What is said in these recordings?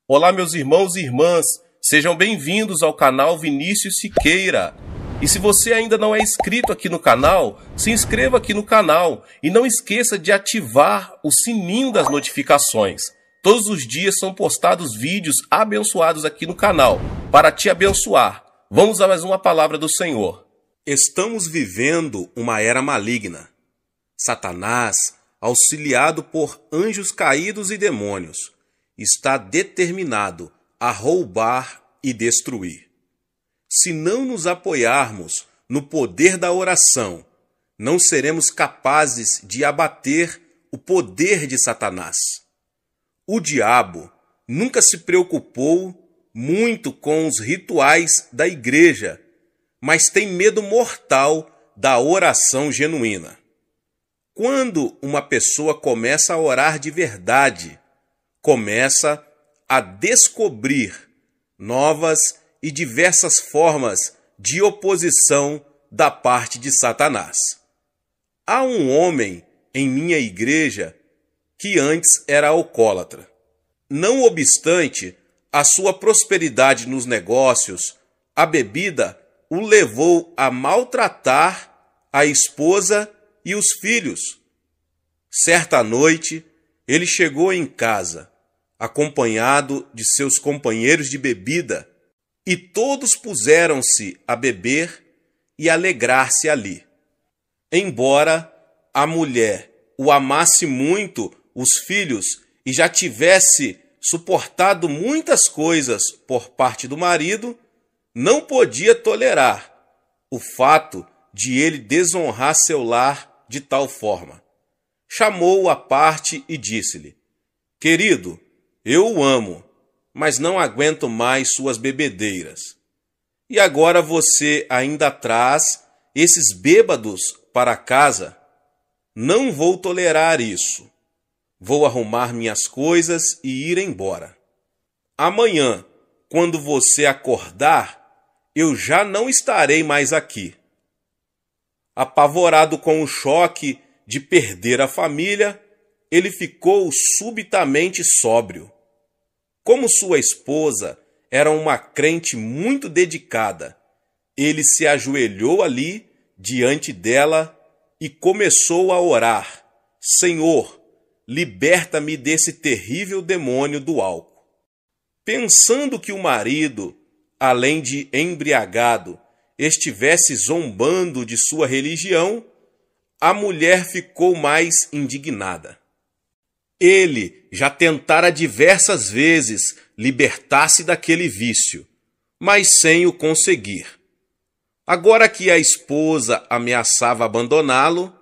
Olá, meus irmãos e irmãs, sejam bem-vindos ao canal Vinícius Siqueira. E se você ainda não é inscrito aqui no canal, se inscreva aqui no canal e não esqueça de ativar o sininho das notificações. Todos os dias são postados vídeos abençoados aqui no canal, para te abençoar. Vamos a mais uma palavra do Senhor. Estamos vivendo uma era maligna. Satanás, auxiliado por anjos caídos e demônios, está determinado a roubar e destruir. Se não nos apoiarmos no poder da oração, não seremos capazes de abater o poder de Satanás. O diabo nunca se preocupou muito com os rituais da igreja, mas tem medo mortal da oração genuína. Quando uma pessoa começa a orar de verdade, começa a descobrir novas e diversas formas de oposição da parte de Satanás. Há um homem em minha igreja que antes era alcoólatra. Não obstante a sua prosperidade nos negócios, a bebida o levou a maltratar a esposa e os filhos. Certa noite, ele chegou em casa, acompanhado de seus companheiros de bebida, e todos puseram-se a beber e alegrar-se ali. Embora a mulher o amasse muito, os filhos, e já tivesse suportado muitas coisas por parte do marido, não podia tolerar o fato de ele desonrar seu lar de tal forma. Chamou-o à parte e disse-lhe: "Querido, eu o amo, mas não aguento mais suas bebedeiras. E agora você ainda traz esses bêbados para casa? Não vou tolerar isso. Vou arrumar minhas coisas e ir embora. Amanhã, quando você acordar, eu já não estarei mais aqui." Apavorado com o choque de perder a família, ele ficou subitamente sóbrio. Como sua esposa era uma crente muito dedicada, ele se ajoelhou ali diante dela e começou a orar: "Senhor, liberta-me desse terrível demônio do álcool." Pensando que o marido, além de embriagado, estivesse zombando de sua religião, a mulher ficou mais indignada. Ele já tentara diversas vezes libertar-se daquele vício, mas sem o conseguir. Agora que a esposa ameaçava abandoná-lo,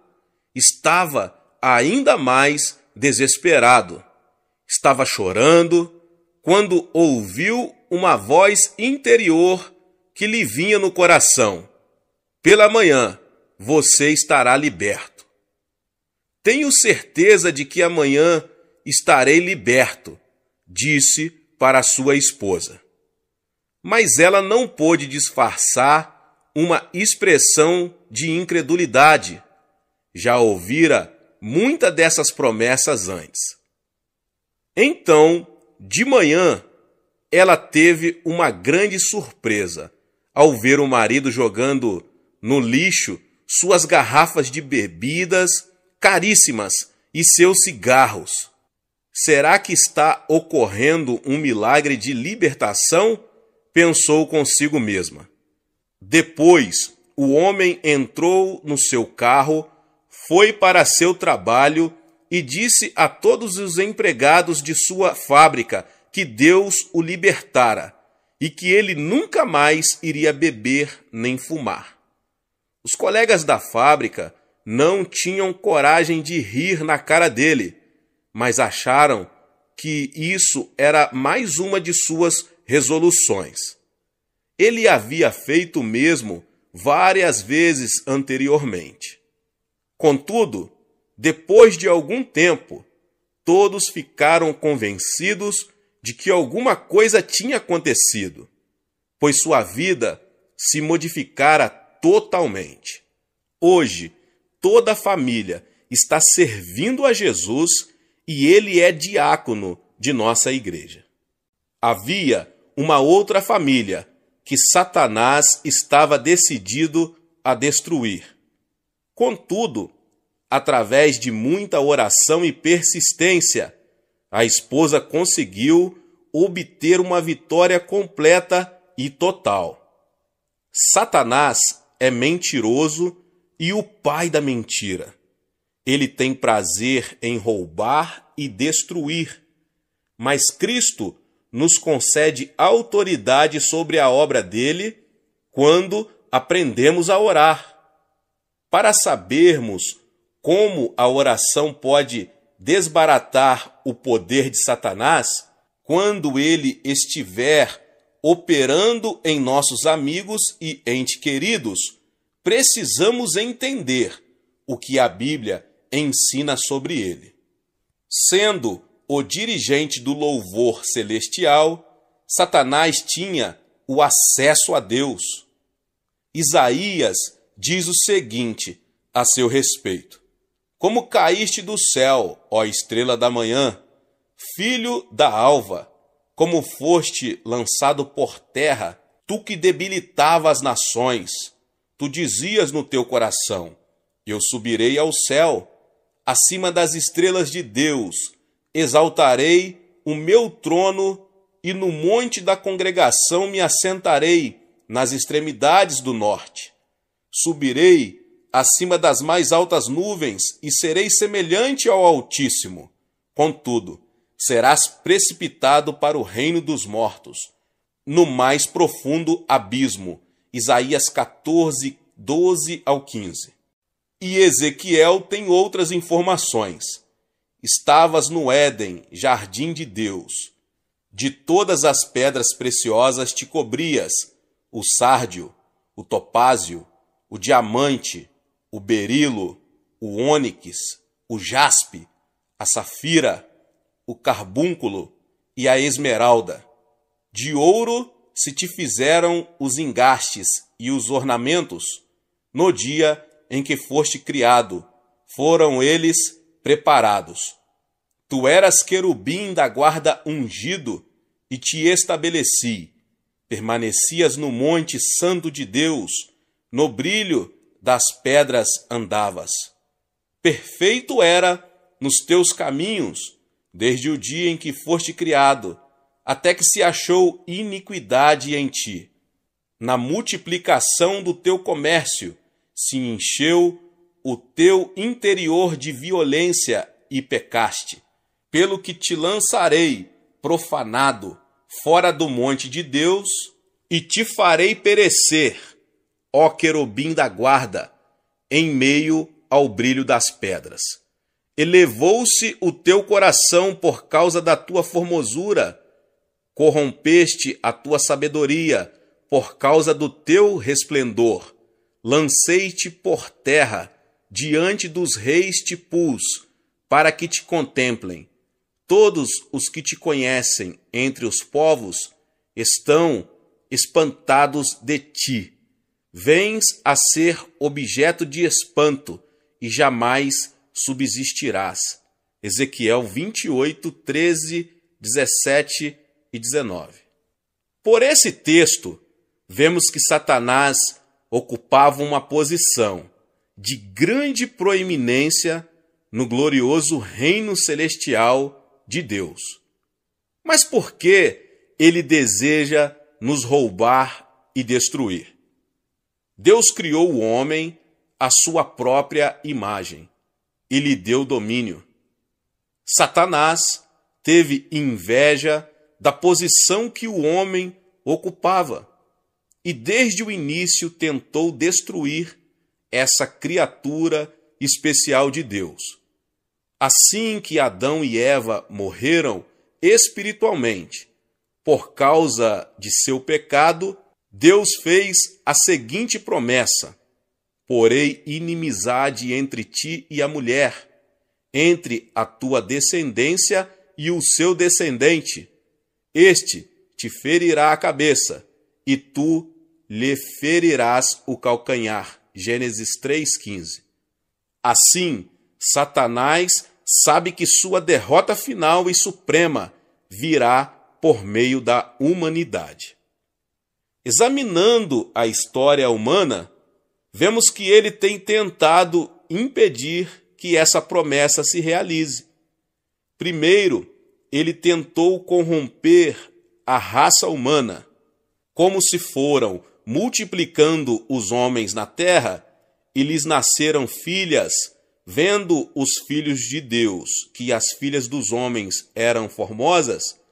estava ainda mais desesperado. Estava chorando quando ouviu uma voz interior que lhe vinha no coração: "Pela manhã você estará liberto." "Tenho certeza de que amanhã estarei liberto", disse para sua esposa. Mas ela não pôde disfarçar uma expressão de incredulidade. Já ouvira muitas dessas promessas antes. Então, de manhã, ela teve uma grande surpresa ao ver o marido jogando no lixo suas garrafas de bebidas caríssimas e seus cigarros. Será que está ocorrendo um milagre de libertação? Pensou consigo mesma. Depois, o homem entrou no seu carro, foi para seu trabalho e disse a todos os empregados de sua fábrica que Deus o libertara e que ele nunca mais iria beber nem fumar. Os colegas da fábrica não tinham coragem de rir na cara dele, mas acharam que isso era mais uma de suas resoluções. Ele havia feito o mesmo várias vezes anteriormente. Contudo, depois de algum tempo, todos ficaram convencidos de que alguma coisa tinha acontecido, pois sua vida se modificara totalmente. Hoje, toda a família está servindo a Jesus e ele é diácono de nossa igreja. Havia uma outra família que Satanás estava decidido a destruir. Contudo, através de muita oração e persistência, a esposa conseguiu obter uma vitória completa e total. Satanás é mentiroso e o pai da mentira. Ele tem prazer em roubar e destruir, mas Cristo nos concede autoridade sobre a obra dele quando aprendemos a orar. Para sabermos como a oração pode desbaratar o poder de Satanás, quando ele estiver operando em nossos amigos e entes queridos, precisamos entender o que a Bíblia ensina sobre ele. Sendo o dirigente do louvor celestial, Satanás tinha o acesso a Deus. Isaías diz o seguinte a seu respeito: como caíste do céu, ó estrela da manhã, filho da alva, como foste lançado por terra, tu que debilitava as nações, tu dizias no teu coração: eu subirei ao céu, acima das estrelas de Deus, exaltarei o meu trono e no monte da congregação me assentarei nas extremidades do norte. Subirei acima das mais altas nuvens e serei semelhante ao Altíssimo. Contudo, serás precipitado para o reino dos mortos, no mais profundo abismo. Isaías 14, 12 ao 15. E Ezequiel tem outras informações. Estavas no Éden, jardim de Deus. De todas as pedras preciosas te cobrias, o sárdio, o topázio, o diamante, o berilo, o ônix, o jaspe, a safira, o carbúnculo e a esmeralda. De ouro se te fizeram os engastes e os ornamentos. No dia em que foste criado, foram eles preparados. Tu eras querubim da guarda ungido e te estabeleci. Permanecias no monte santo de Deus, no brilho das pedras andavas. Perfeito era nos teus caminhos, desde o dia em que foste criado, até que se achou iniquidade em ti. Na multiplicação do teu comércio se encheu o teu interior de violência e pecaste, pelo que te lançarei profanado fora do monte de Deus e te farei perecer, ó querubim da guarda, em meio ao brilho das pedras. Elevou-se o teu coração por causa da tua formosura, corrompeste a tua sabedoria por causa do teu resplendor. Lancei-te por terra, diante dos reis te pus, para que te contemplem. Todos os que te conhecem entre os povos estão espantados de ti. Vens a ser objeto de espanto e jamais subsistirás. Ezequiel 28, 13, 17 e 19. Por esse texto, vemos que Satanás ocupava uma posição de grande proeminência no glorioso reino celestial de Deus. Mas por que ele deseja nos roubar e destruir? Deus criou o homem à sua própria imagem e lhe deu domínio. Satanás teve inveja da posição que o homem ocupava e desde o início tentou destruir essa criatura especial de Deus. Assim que Adão e Eva morreram espiritualmente por causa de seu pecado, Deus fez a seguinte promessa: porei inimizade entre ti e a mulher, entre a tua descendência e o seu descendente. Este te ferirá a cabeça, e tu lhe ferirás o calcanhar. Gênesis 3,15. Assim, Satanás sabe que sua derrota final e suprema virá por meio da humanidade. Examinando a história humana, vemos que ele tem tentado impedir que essa promessa se realize. Primeiro, ele tentou corromper a raça humana, como se foram multiplicando os homens na terra e lhes nasceram filhas, vendo os filhos de Deus que as filhas dos homens eram formosas,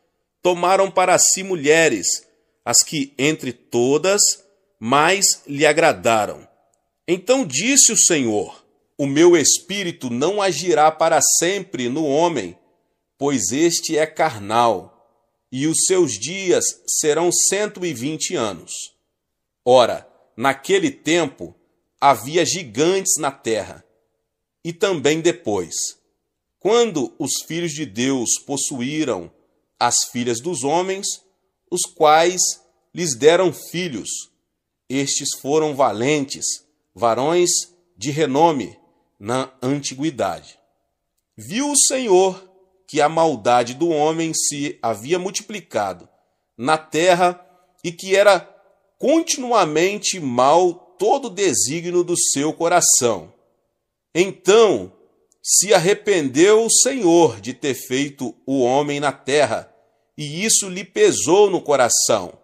tomaram para si mulheres, as que entre todas mais lhe agradaram. Então disse o Senhor: o meu espírito não agirá para sempre no homem, pois este é carnal, e os seus dias serão 120 anos. Ora, naquele tempo havia gigantes na terra, e também depois, quando os filhos de Deus possuíram as filhas dos homens, os quais lhes deram filhos. Estes foram valentes, varões de renome na antiguidade. Viu o Senhor que a maldade do homem se havia multiplicado na terra e que era continuamente mal todo o desígnio do seu coração. Então se arrependeu o Senhor de ter feito o homem na terra, e isso lhe pesou no coração.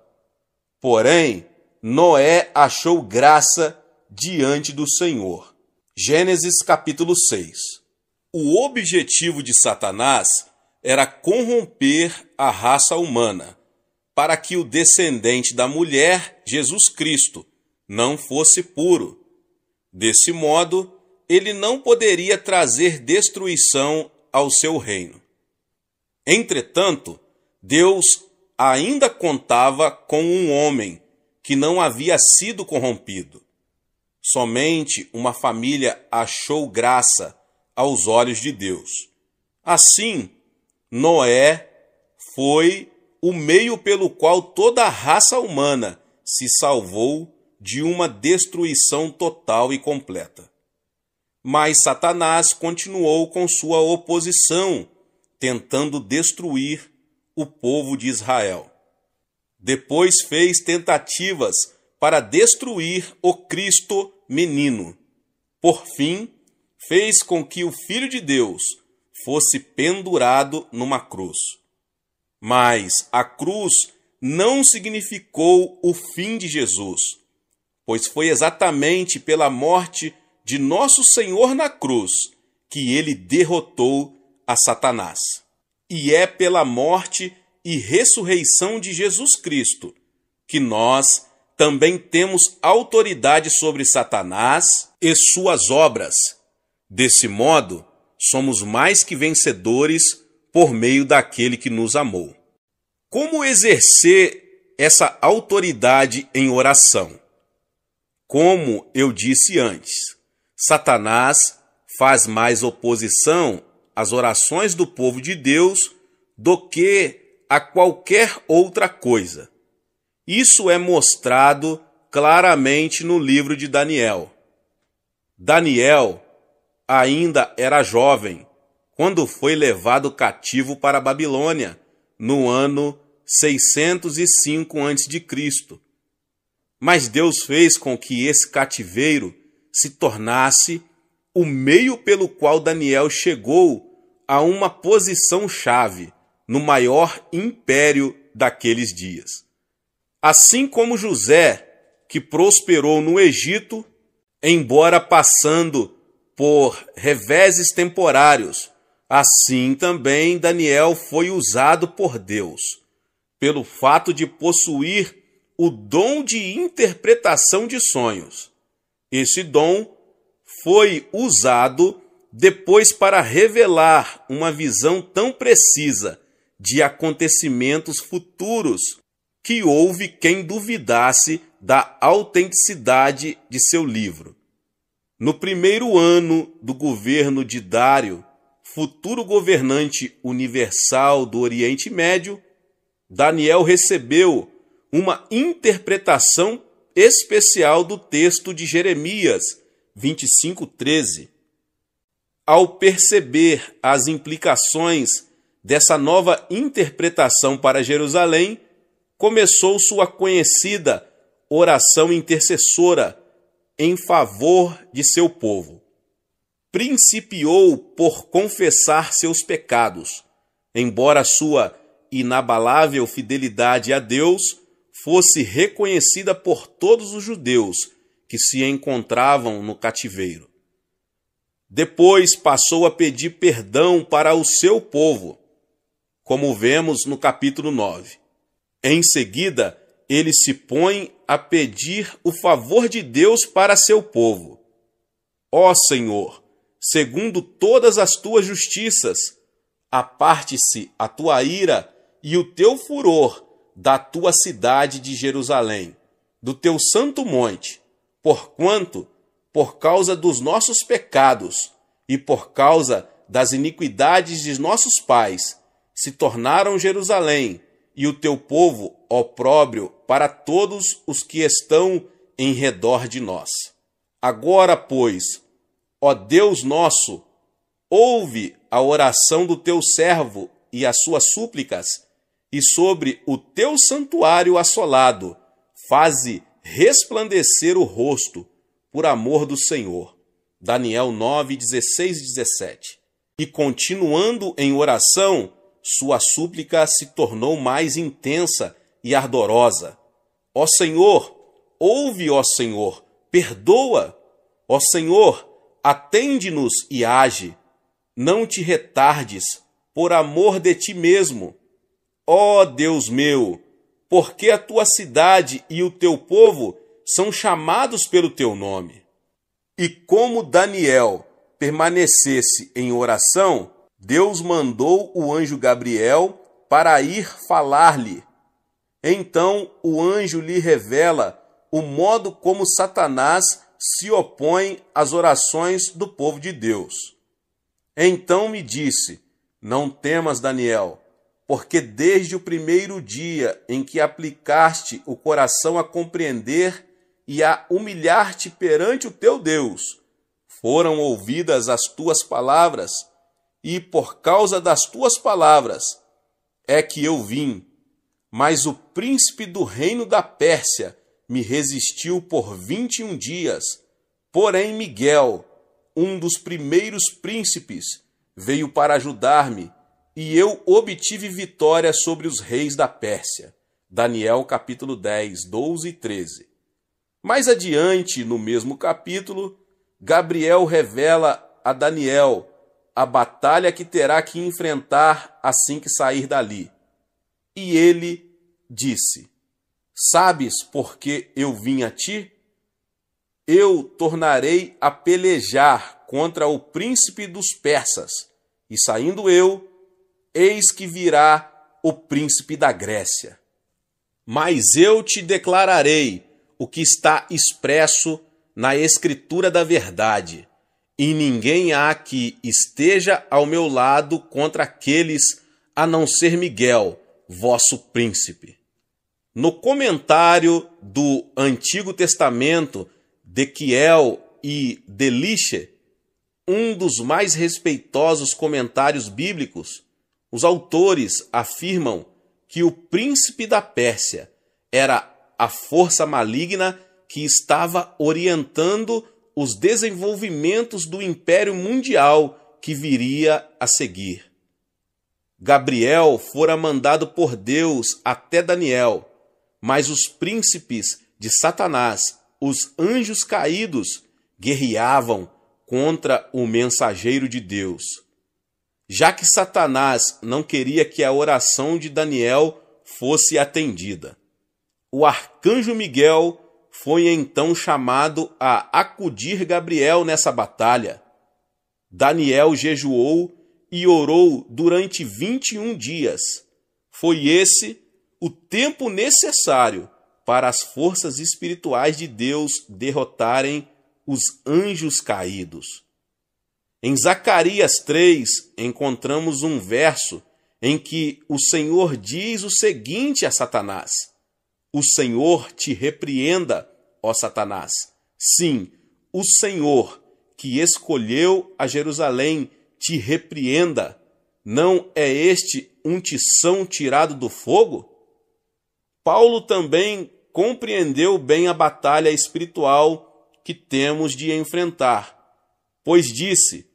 Porém, Noé achou graça diante do Senhor. Gênesis capítulo 6. O objetivo de Satanás era corromper a raça humana, para que o descendente da mulher, Jesus Cristo, não fosse puro. Desse modo, ele não poderia trazer destruição ao seu reino. Entretanto, Deus ainda contava com um homem que não havia sido corrompido. Somente uma família achou graça aos olhos de Deus. Assim, Noé foi o meio pelo qual toda a raça humana se salvou de uma destruição total e completa. Mas Satanás continuou com sua oposição, tentando destruir o povo de Israel. Depois fez tentativas para destruir o Cristo menino. Por fim, fez com que o Filho de Deus fosse pendurado numa cruz. Mas a cruz não significou o fim de Jesus, pois foi exatamente pela morte de nosso Senhor na cruz que ele derrotou a Satanás. E é pela morte e ressurreição de Jesus Cristo que nós também temos autoridade sobre Satanás e suas obras. Desse modo, somos mais que vencedores por meio daquele que nos amou. Como exercer essa autoridade em oração? Como eu disse antes, Satanás faz mais oposição às orações do povo de Deus do que a qualquer outra coisa. Isso é mostrado claramente no livro de Daniel. Daniel ainda era jovem quando foi levado cativo para a Babilônia, no ano 605 a.C. Mas Deus fez com que esse cativeiro se tornasse o meio pelo qual Daniel chegou a uma posição-chave no maior império daqueles dias. Assim como José, que prosperou no Egito, embora passando por reveses temporários, assim também Daniel foi usado por Deus, pelo fato de possuir o dom de interpretação de sonhos. Esse dom foi usado depois para revelar uma visão tão precisa de acontecimentos futuros que houve quem duvidasse da autenticidade de seu livro. No primeiro ano do governo de Dário, futuro governante universal do Oriente Médio, Daniel recebeu uma interpretação especial do texto de Jeremias 25:13. Ao perceber as implicações dessa nova interpretação para Jerusalém, começou sua conhecida oração intercessora em favor de seu povo. Principiou por confessar seus pecados, embora sua inabalável fidelidade a Deus fosse reconhecida por todos os judeus que se encontravam no cativeiro. Depois passou a pedir perdão para o seu povo, como vemos no capítulo 9. Em seguida, ele se põe a pedir o favor de Deus para seu povo. Ó Senhor, segundo todas as tuas justiças, aparte-se a tua ira e o teu furor da tua cidade de Jerusalém, do teu santo monte, porquanto, por causa dos nossos pecados e por causa das iniquidades de nossos pais, se tornaram Jerusalém e o teu povo opróbrio para todos os que estão em redor de nós. Agora, pois, ó Deus nosso, ouve a oração do teu servo e as suas súplicas, e sobre o teu santuário assolado, faze resplandecer o rosto, por amor do Senhor. Daniel 9, 16 e 17. E continuando em oração, sua súplica se tornou mais intensa e ardorosa. Ó Senhor, ouve, ó Senhor, perdoa. Ó Senhor, atende-nos e age. Não te retardes, por amor de ti mesmo. Ó Deus meu, porque a tua cidade e o teu povo são chamados pelo teu nome. E como Daniel permanecesse em oração, Deus mandou o anjo Gabriel para ir falar-lhe. Então o anjo lhe revela o modo como Satanás se opõe às orações do povo de Deus. Então me disse: não temas, Daniel, porque desde o primeiro dia em que aplicaste o coração a compreender e a humilhar-te perante o teu Deus, foram ouvidas as tuas palavras, e por causa das tuas palavras é que eu vim. Mas o príncipe do reino da Pérsia me resistiu por 21 dias. Porém Miguel, um dos primeiros príncipes, veio para ajudar-me, e eu obtive vitória sobre os reis da Pérsia. Daniel capítulo 10, 12 e 13. Mais adiante, no mesmo capítulo, Gabriel revela a Daniel a batalha que terá que enfrentar assim que sair dali. E ele disse: sabes por que eu vim a ti? Eu tornarei a pelejar contra o príncipe dos persas, e saindo eu, eis que virá o príncipe da Grécia. Mas eu te declararei o que está expresso na Escritura da verdade, e ninguém há que esteja ao meu lado contra aqueles, a não ser Miguel, vosso príncipe. No comentário do Antigo Testamento de Kiel e Deliche, um dos mais respeitosos comentários bíblicos, os autores afirmam que o príncipe da Pérsia era a força maligna que estava orientando os desenvolvimentos do Império Mundial que viria a seguir. Gabriel fora mandado por Deus até Daniel, mas os príncipes de Satanás, os anjos caídos, guerreavam contra o mensageiro de Deus. Já que Satanás não queria que a oração de Daniel fosse atendida, o arcanjo Miguel foi então chamado a acudir Gabriel nessa batalha. Daniel jejuou e orou durante 21 dias. Foi esse o tempo necessário para as forças espirituais de Deus derrotarem os anjos caídos. Em Zacarias 3, encontramos um verso em que o Senhor diz o seguinte a Satanás: o Senhor te repreenda, ó Satanás. Sim, o Senhor que escolheu a Jerusalém te repreenda. Não é este um tição tirado do fogo? Paulo também compreendeu bem a batalha espiritual que temos de enfrentar, pois disse: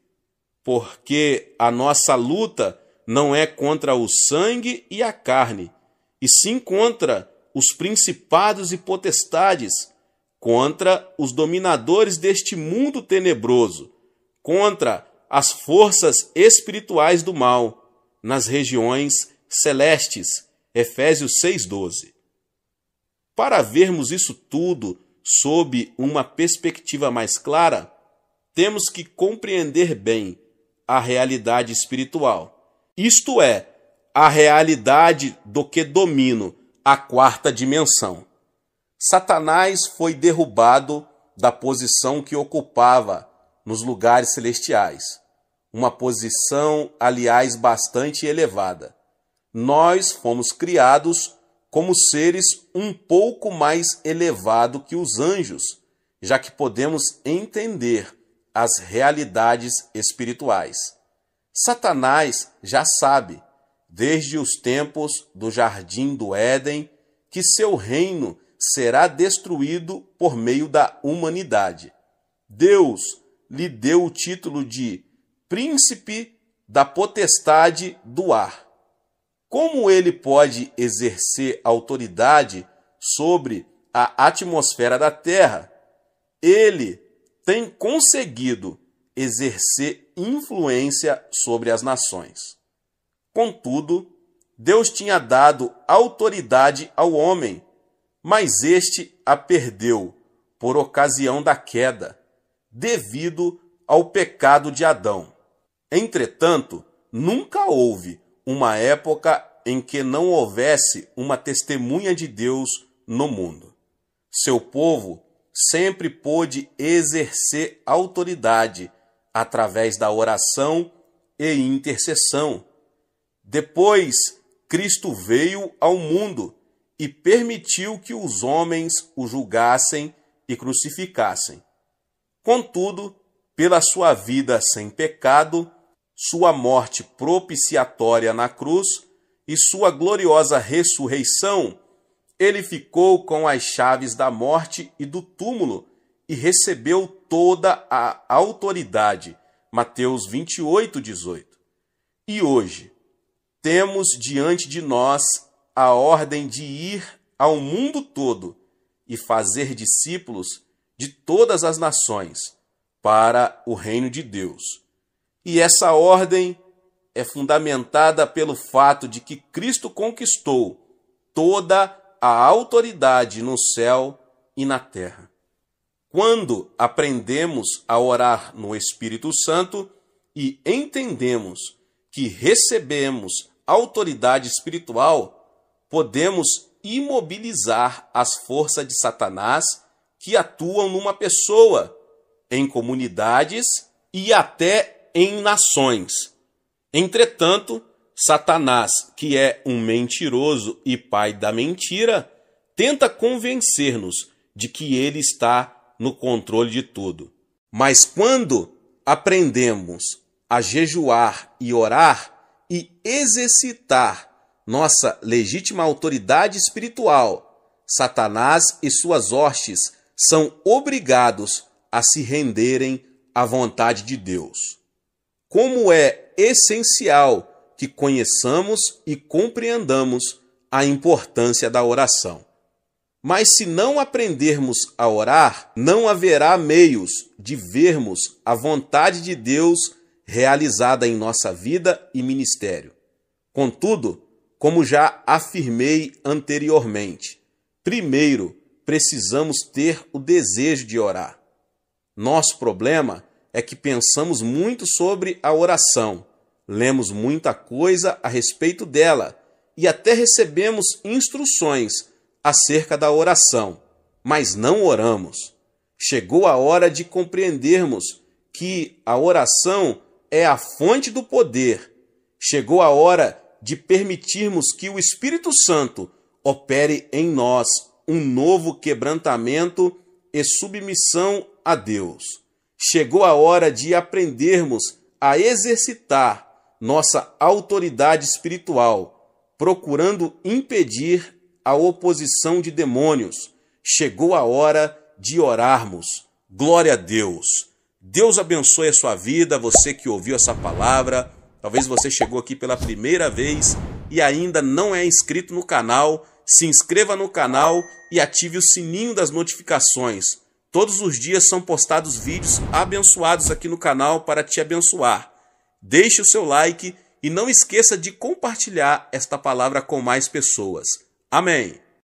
porque a nossa luta não é contra o sangue e a carne, e sim contra os principados e potestades, contra os dominadores deste mundo tenebroso, contra as forças espirituais do mal, nas regiões celestes. Efésios 6,12. Para vermos isso tudo sob uma perspectiva mais clara, temos que compreender bem a realidade espiritual, isto é, a realidade do que domino, a quarta dimensão. Satanás foi derrubado da posição que ocupava nos lugares celestiais, uma posição, aliás, bastante elevada. Nós fomos criados como seres um pouco mais elevados que os anjos, já que podemos entender as realidades espirituais. Satanás já sabe, desde os tempos do Jardim do Éden, que seu reino será destruído por meio da humanidade. Deus lhe deu o título de Príncipe da Potestade do Ar. Como ele pode exercer autoridade sobre a atmosfera da Terra? Ele tem conseguido exercer influência sobre as nações. Contudo, Deus tinha dado autoridade ao homem, mas este a perdeu por ocasião da queda, devido ao pecado de Adão. Entretanto, nunca houve uma época em que não houvesse uma testemunha de Deus no mundo. Seu povo sempre pôde exercer autoridade através da oração e intercessão. Depois, Cristo veio ao mundo e permitiu que os homens o julgassem e crucificassem. Contudo, pela sua vida sem pecado, sua morte propiciatória na cruz e sua gloriosa ressurreição, ele ficou com as chaves da morte e do túmulo e recebeu toda a autoridade. Mateus 28:18. E hoje, temos diante de nós a ordem de ir ao mundo todo e fazer discípulos de todas as nações para o reino de Deus. E essa ordem é fundamentada pelo fato de que Cristo conquistou toda a autoridade no céu e na terra. Quando aprendemos a orar no Espírito Santo e entendemos que recebemos autoridade espiritual, podemos imobilizar as forças de Satanás que atuam numa pessoa, em comunidades e até em nações. Entretanto, Satanás, que é um mentiroso e pai da mentira, tenta convencer-nos de que ele está no controle de tudo. Mas quando aprendemos a jejuar e orar e exercitar nossa legítima autoridade espiritual, Satanás e suas hostes são obrigados a se renderem à vontade de Deus. Como é essencial que conheçamos e compreendamos a importância da oração. Mas se não aprendermos a orar, não haverá meios de vermos a vontade de Deus realizada em nossa vida e ministério. Contudo, como já afirmei anteriormente, primeiro precisamos ter o desejo de orar. Nosso problema é que pensamos muito sobre a oração, lemos muita coisa a respeito dela e até recebemos instruções acerca da oração, mas não oramos. Chegou a hora de compreendermos que a oração é a fonte do poder. Chegou a hora de permitirmos que o Espírito Santo opere em nós um novo quebrantamento e submissão a Deus. Chegou a hora de aprendermos a exercitar nossa autoridade espiritual, procurando impedir a oposição de demônios. Chegou a hora de orarmos. Glória a Deus. Deus abençoe a sua vida, você que ouviu essa palavra. Talvez você chegou aqui pela primeira vez e ainda não é inscrito no canal. Se inscreva no canal e ative o sininho das notificações. Todos os dias são postados vídeos abençoados aqui no canal para te abençoar. Deixe o seu like e não esqueça de compartilhar esta palavra com mais pessoas. Amém.